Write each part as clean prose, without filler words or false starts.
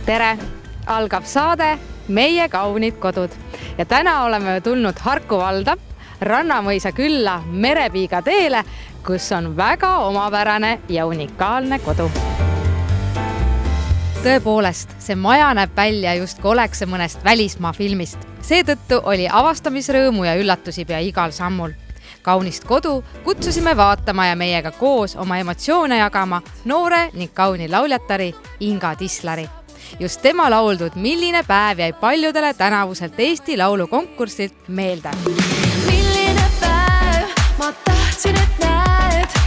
Tere! Algab saade Meie kaunid kodud ja täna oleme tulnud Harku valda Rannamõisa külla Merepiiga teele, kus on väga omapärane ja unikaalne kodu. Tõepoolest, see maja näeb välja justkui oleks see mõnest välismaa filmist. Seetõttu oli avastamisrõõmu ja üllatusi pea igal sammul. Kaunist kodu kutsusime vaatama ja meiega koos oma emotsioone jagama noore ning kauni lauljatari Inga Tislari. Just tema lauldud Milline päev jäi paljudele tänavuselt Eesti Laulu konkursilt meelde. Milline päev, ma tahtsin, et näed,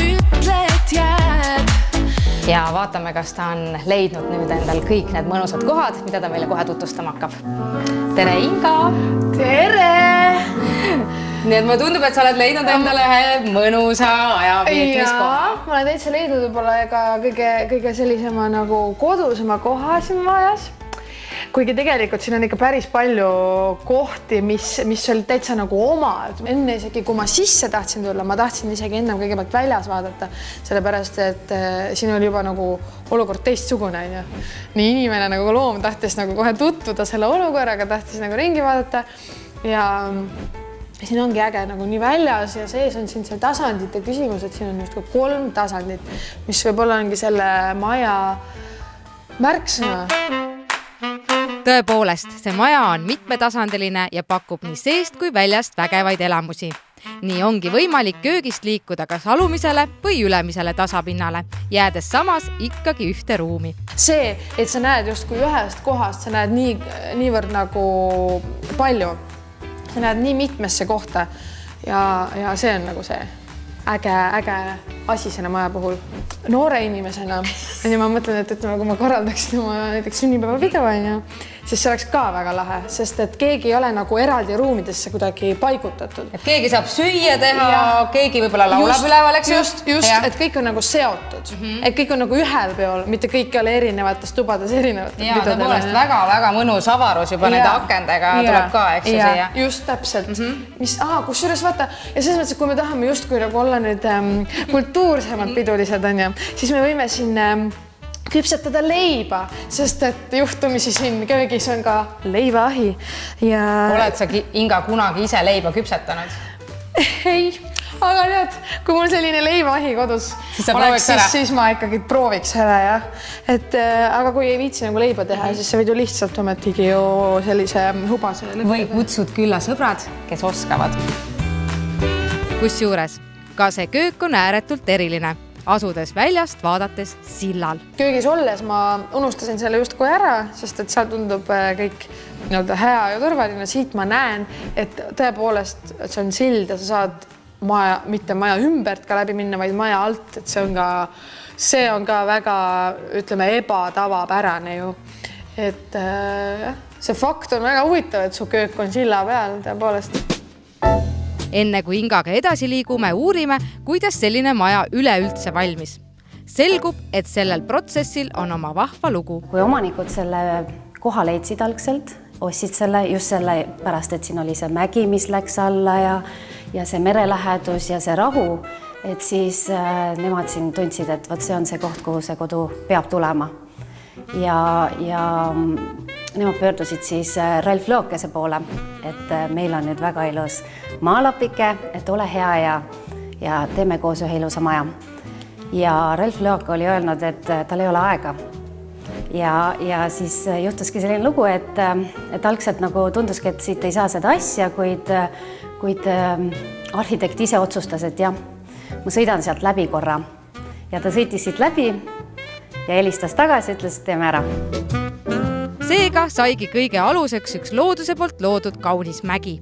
ütle, et jääd. Ja vaatame, kas ta on leidnud nüüd endal kõik need mõnusad kohad, mida ta meile kohe tutvustama hakkab. Tere, Inga! Tere! Nii et mulle tundub, et sa oled leidnud endale mõnusa ajavietmiskoha. Ma olen täitsa leidnud võib-olla kõige sellisema nagu kodusema koha siin majas. Kuigi tegelikult siin on ikka päris palju kohti, mis oli täitsa nagu oma. Enne isegi, kui ma sisse tahtsin tulla, ma tahtsin isegi ennem kõigepealt väljas vaadata, sellepärast, et siin oli juba nagu olukord teistsugune. Nii inimene nagu loom tahtis nagu kohe tutvuda selle olukorraga, tahtis nagu ringi vaadata ja siin ongi äge nagu nii väljas ja sees on siin see tasandite küsimus, et siin on just 3 tasandit, mis võib-olla ongi selle maja märksõna. Tõepoolest, see maja on mitmetasandiline ja pakub nii seest kui väljast vägevaid elamusi. Nii ongi võimalik köögist liikuda kas alumisele või ülemisele tasapinnale, jäädes samas ikkagi ühte ruumi. See, et sa näed justkui ühest kohast, sa näed niivõrd nagu palju. Sa näed nii mitmesse kohta ja see on nagu see äge asi selle maja puhul. Noore inimesena ja ma mõtlen, et kui ma korraldaksin oma näiteks sünnipäeva video, siis see oleks ka väga lahe, sest et keegi ei ole nagu eraldi ruumidesse kuidagi paigutatud. Et keegi saab süüa teha, keegi võib-olla laulab üleval, eks just, et kõik on nagu seotud. Et kõik on nagu ühel peol, mitte kõik ei ole erinevates tubades erinevates ja tõepoolest väga mõnus avarus juba nende akendega tuleb ka, eks ju siia. Just täpselt. Kus juures vaata, ja selles mõttes, et kui me tahame justkui nagu olla nüüd kultuursemad pidulised, siis me võime siin küpsetada leiba, sest et juhtumisi siin köögis on ka leivaahi. Oled sa, Inga, kunagi ise leiba küpsetanud? Ei, aga tead, kui mul selline leivaahi kodus oleks, siis ma ikkagi prooviks ära. Aga kui ei viitsi nagu leiba teha, siis sa võid ju lihtsalt ometigi ju sellise hubase või kutsud külla sõbrad, kes oskavad. Kusjuures, ka see köök on ääretult eriline. Asudes väljast vaadates sillal. Köögis olles ma unustasin selle justkui ära, sest et seal tundub kõik hea ja turvaline. Siit ma näen, et tõepoolest see on sild ja sa saad mitte maja ümbert ka läbi minna, vaid maja alt. Et see on ka väga, ütleme, ebatavapärane ju. Et see fakt on väga huvitav, et su köök on silla peal tõepoolest. Enne kui Ingaga edasi liigume, uurime, kuidas selline maja üleüldse valmis. Selgub, et sellel protsessil on oma vahva lugu. Kui omanikud selle koha leidsid algselt, ostsid selle just selle pärast, et siin oli see mägi, mis läks alla ja see merelähedus ja see rahu, et siis nemad siin tundsid, et see on see koht, kuhu see kodu peab tulema. Ja nemad pöördusid siis Ralf Lõokese poole, et meil on nüüd väga ilus maalapike, et ole hea ja teeme koos ühe ilusa maja. Ja Ralf Lõoke oli öelnud, et tal ei ole aega. Ja siis juhtuski selline lugu, et algselt nagu tunduski, et siit ei saa seda asja, kuid arhitekt ise otsustas, et jah, ma sõidan sealt läbi korra. Ja ta sõitis siit läbi ja helistas tagasi, ütles, et teeme ära. Seega saigi kõige aluseks üks looduse poolt loodud kaunis mägi.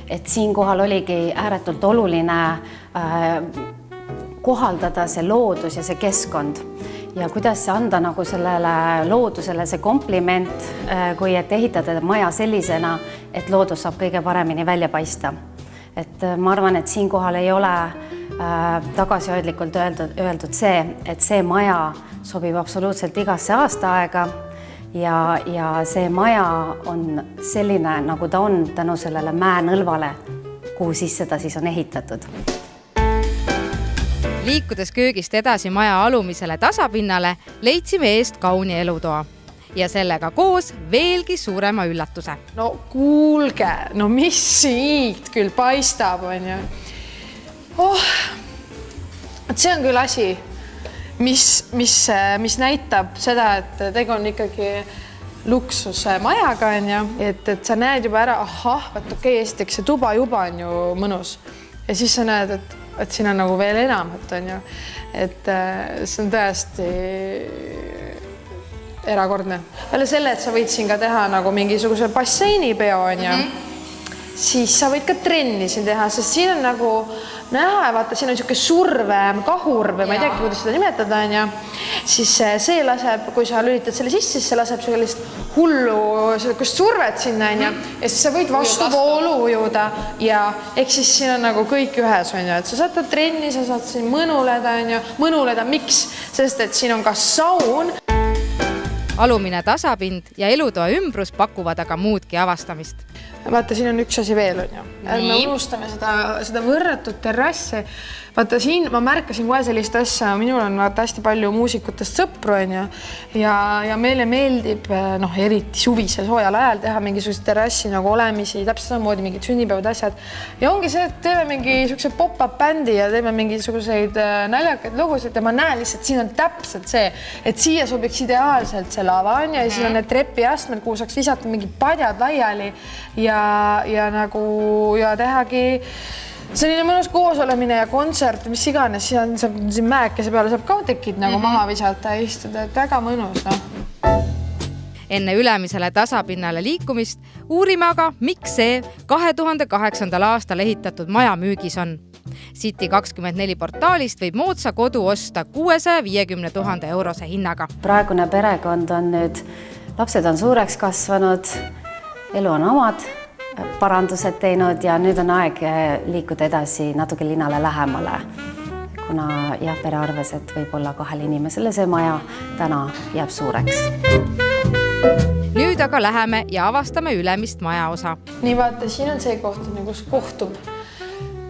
Et siin kohal oligi ääretult oluline kohaldada see loodus ja see keskkond. Ja kuidas anda nagu sellele loodusele see kompliment, kui et ehitada maja sellisena, et loodus saab kõige paremini välja paista. Et ma arvan, et siin kohal ei ole tagasihoidlikult öeldud see, et see maja sobib absoluutselt igasse aastaaega ja see maja on selline, nagu ta on tänu sellele mäenõlvale, kuhu sisse ta siis on ehitatud. Liikudes köögist edasi maja alumisele tasapinnale, leidsime eest kauni elutoa ja sellega koos veelgi suurema üllatuse. No kuulge, no mis siit küll paistab, on ju. See on küll asi, mis näitab seda, et tegu on ikkagi luksuse majaga, on ju. Et sa näed juba ära, vaat okei, esiteks see tuba juba on ju mõnus. Ja siis sa näed, et siin on nagu veel enamat, on ju. Et see on tõesti erakordne. Peale selle, et sa võid siin ka teha nagu mingisuguse basseinipeo, on ju. Siis sa võid ka trenni siin teha, sest siin on nagu näha, vaata, siin on niisugune surve, kahur või ma ei teagi, kuidas seda nimetada, on ju. Siis see laseb, kui sa lülitad selle sisse, siis see laseb sellist hullu survet sinna, on ju. Ja siis sa võid vastu voolu ujuda ja eks siis siin on nagu kõik ühes, on ju. Et sa saad trenni, sa saad siin mõnuleda, on ju. Mõnuleda, miks? Sest et siin on ka saun. Alumine tasapind ja elutoa ümbrus pakuvad aga muudki avastamist. Vaata, siin on üks asi veel, on ju. Me unustame seda võrratut terrassi. Vaata, siin ma märkasin kohe sellist asja, minul on hästi palju muusikutest sõpru, on ju. Ja meile meeldib, eriti suvisel soojal ajal teha mingisugused terrassi nagu olemisi, täpselt samamoodi mingid sünnipäevad asjad. Ja ongi see, et teeme mingisuguse pop-up bändi ja teeme mingisuguseid naljakaid lugusid ja ma näen lihtsalt, siin on täpselt see, et siia sobiks ideaalselt see lava, on ju, ja siis on need trepiastmed, kuhu saaks visata mingi padjad laiali ja tehagi selline mõnus koosolemine ja kontsert, mis iganes, siin mäekese peale saab ka tekid nagu maha visata ja istuda, et väga mõnus, Enne ülemisele tasapinnale liikumist uurime aga, miks see 2008. aastal ehitatud maja müügis on. City24 portaalist võib moodsa kodu osta 650 000 eurose hinnaga. Praegune perekond on nüüd, lapsed on suureks kasvanud, elu on omad, parandused teinud ja nüüd on aeg liikuda edasi natuke linnale lähemale. Kuna pere arves, et võib-olla 2 inimesele see maja täna jääb suureks. Nüüd aga läheme ja avastame ülemist majaosa. Nii vaata, siin on see koht, kus kohtub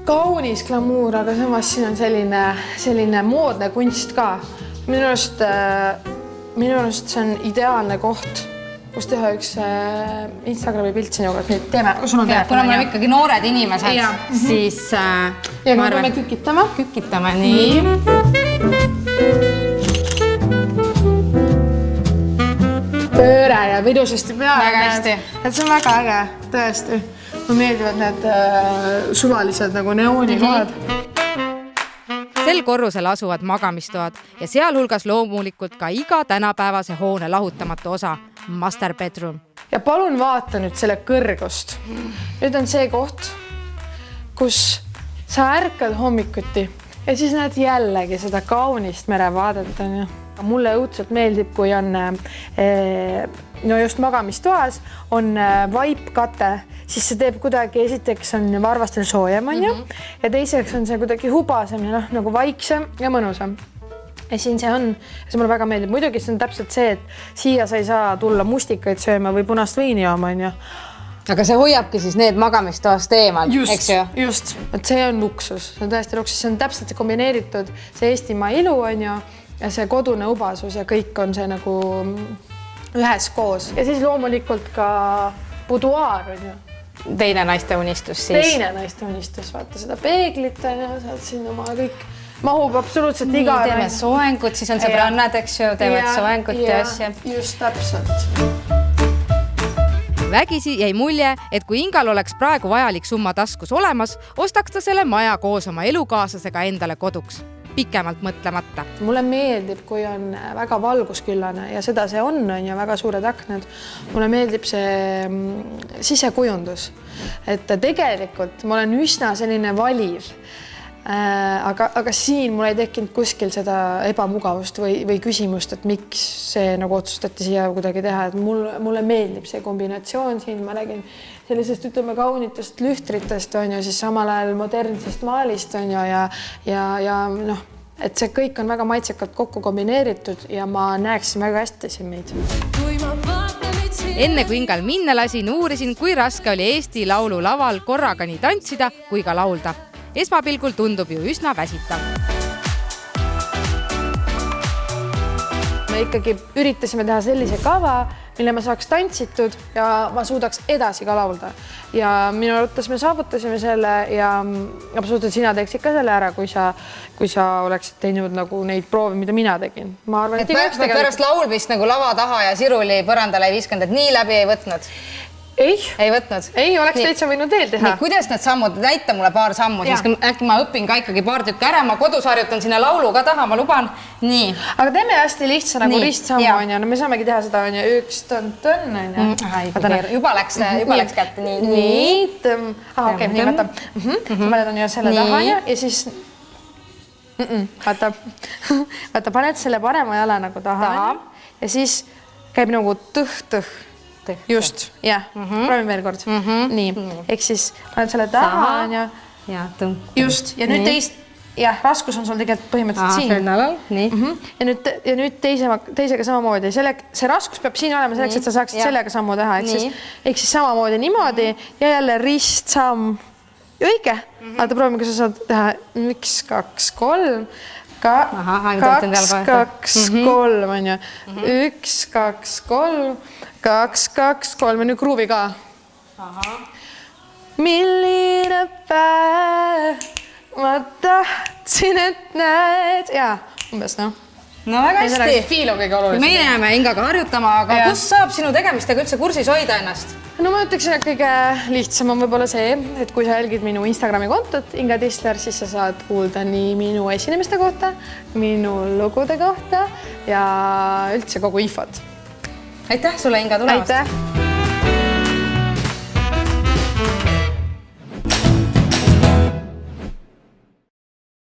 kaunis glamuur, aga samas siin on selline moodne kunst ka. Minu arust see on ideaalne koht, kus teha üks Instagrami pilt sinuga, et nüüd teeme. Kuna me oleme ikkagi noored inimesed, siis ja me peame kükitama. Kükitame, nii. Pööre ja vidusesti peale. Väga hästi. Et see on väga äge, tõesti. Mulle meeldivad need suvalised nagu neoonikohad. Sel korrusel asuvad magamistoad ja sealhulgas loomulikult ka iga tänapäevase hoone lahutamatu osa, master bedroom. Ja palun vaata nüüd selle kõrgust. Nüüd on see koht, kus sa ärkad hommikuti ja siis näed jällegi seda kaunist merevaadet, on ju. Mulle õudselt meeldib, kui on just magamistoas on vaipkate, siis see teeb kuidagi, esiteks on varvastel soojem, on ju, ja teiseks on see kuidagi hubasem ja nagu vaiksem ja mõnusam. Ja siin see on, see mulle väga meeldib. Muidugi see on täpselt see, et siia sa ei saa tulla mustikaid sööma või punast veini jooma, on ju. Aga see hoiabki siis need magamistoast eemal, eks ju? Just, et see on luksus, see on täiesti luksus, see on täpselt kombineeritud see Eestimaa ilu, on ju, ja see kodune ubasus ja kõik on see nagu ühes koos. Ja siis loomulikult ka buduaar, on ju. Teine naiste unistus siis. Teine naiste unistus, vaata seda peeglit, on ju, saad siin oma kõik mahub absoluutselt iga. Teeme soengut, siis on sõbrannad, eks ju, teevad soengut ja asja. Just täpselt. Vägisi jäi mulje, et kui Ingal oleks praegu vajalik summa taskus olemas, ostaks ta selle maja koos oma elukaaslasega endale koduks. Pikemalt mõtlemata. Mulle meeldib, kui on väga valgusküllane ja seda see on ja väga suured aknad. Mulle meeldib see sisekujundus. Et tegelikult ma olen üsna selline valiv. Aga siin mul ei tekkinud kuskil seda ebamugavust või küsimust, et miks see nagu otsustati siia kuidagi teha. Et mulle meeldib see kombinatsioon siin. Ma räägin sellisest, ütleme, kaunitest lühtritest, on ju, siis samal ajal modernsest maalist, on ju, ja et see kõik on väga maitsekalt kokku kombineeritud ja ma näeksin väga hästi siin meid. Enne kui Ingal minna lasin, uurisin, kui raske oli Eesti Laulu laval korraga nii tantsida kui ka laulda. Esmapilgul tundub ju üsna väsitav. me ikkagi üritasime teha sellise kava, mille ma saaks tantsitud ja ma suudaks edasi ka laulda. Ja minu arvates me saavutasime selle ja absoluutselt sina teeksid ka selle ära, kui sa oleksid teinud nagu neid proovi, mida mina tegin. Ma arvan, et pärast laulmist nagu lava taha ja siruli põrandale ei viskanud, et nii läbi ei võtnud? Ei võtnud? Ei, oleks täitsa võinud veel teha. Nii, kuidas need sammud, näita mulle paar sammu, siis äkki ma õpin ka ikkagi paar tükki ära, ma kodus harjutan sinna laulu ka taha, ma luban. Nii. Aga teeme hästi lihtsa nagu ristsammu, on ju. No me saamegi teha seda, on ju, üks tõnn, on ju. Juba läks kätte. Nii. Okei, nii võta. Paned on ju selle taha ja siis vaata, paned selle parema jala nagu taha ja siis käib nagu tõh-tõh. Just, jah. Proovime veel kord. Nii, ehk siis paned selle taha, on ju. Just, ja nüüd teist, jah, raskus on sul tegelikult põhimõtteliselt siin. Ja nüüd teisega samamoodi. See raskus peab siin olema selleks, et sa saaksid sellega sammu teha. Ehk siis samamoodi niimoodi ja jälle ristsamm. Õige. Vaata, proovime, kui sa saad teha 1, 2, 3. 2, 2, 3 on ju. 1, 2, 3. 2, 2, 3 ja nüüd kruuvi ka. Milline päev ma tahtsin, et näed. Jaa, umbes noh. No väga hästi. Fiil on kõige olulisem. Meie jääme Ingaga harjutama, aga kus saab sinu tegemistega üldse kursis hoida ennast? No ma ütleksin, et kõige lihtsam on võib-olla see, et kui sa jälgid minu Instagrami kontot Inga Tisler, siis sa saad kuulda nii minu esinemiste kohta, minu lugude kohta ja üldse kogu infot. Aitäh sulle, Inga, tulemast! Aitäh!